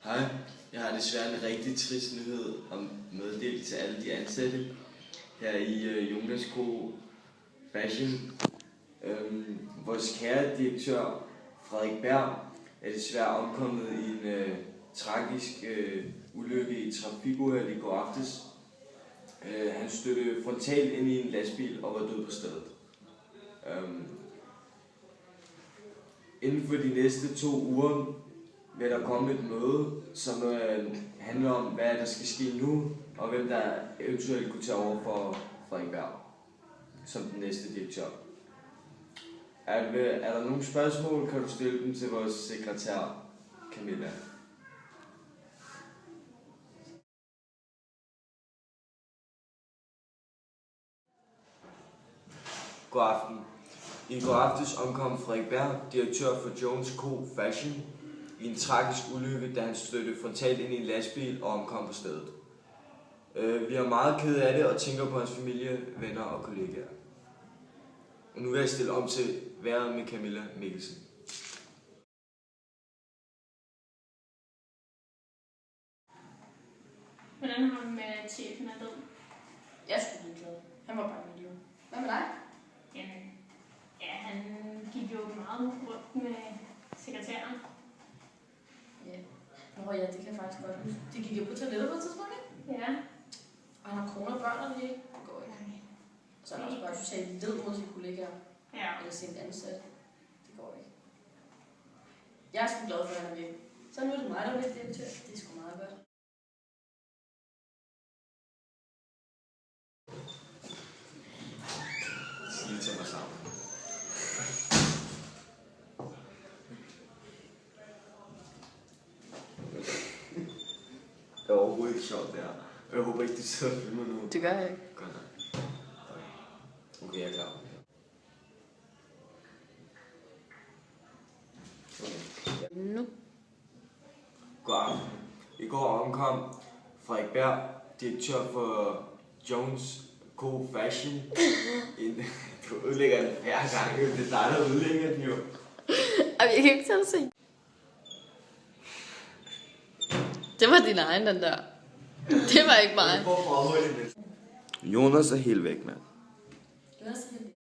Hej, jeg har desværre en rigtig trist nyhed om meddelt til alle de ansatte her i Jonas Co. Fashion. Vores kære direktør Frederik Berg er desværre omkommet i en tragisk ulykke i trafikuheld i går aftes. Han stødte frontalt ind i en lastbil og var død på stedet. Inden for de næste 2 uger vil der komme et møde, som handler om, hvad der skal ske nu, og hvem der eventuelt kunne tage over for Frederik Berg som den næste direktør. Er der nogle spørgsmål, kan du stille dem til vores sekretær, Camilla. God aften. I går aftes omkom Frederik Berg, direktør for Jonas Co. Fashion, i en tragisk ulykke, da han stødte frontalt ind i en lastbil og omkom på stedet. Vi er meget kede af det og tænker på hans familie, venner og kollegaer. Og nu vil jeg stille om til vejret med Camilla Mikkelsen. Hvordan har han med chefen er død? Jeg er sgu ligeglad. Han var bare mit liv. Hvad med dig? Jamen, ja, han gik jo meget rundt med sekretæren. Ja. Nå ja, det kan jeg faktisk godt huske. De gik jo på toilettet på et tidspunkt, ikke? Ja. Og han har kone og børn, og det går ikke. Så er han også bare totalt led mod sine kollegaer. Ja. Eller sine ansatte. Det går ikke. Jeg er sgu glad for, at han er væk. Så nu er det mig, der er direktør. Det er sgu meget godt. Lige til mig sammen. Det er overhovedet ikke sjovt, det her. Jeg håber ikke, du sidder og filmer nu. Det gør jeg ikke. Godt nok. Okay, jeg er klar. Okay. Nu. God aften. I går omkom Frederik Berg, direktør for Jonas Co. Fashion. Du udlægger den hver gang, det er dig, der udlægger den jo. Jeg kan ikke tage det se. Det var din egen, den der. Det var ikke mig. Jonas er helt væk, mand. Jonas er helt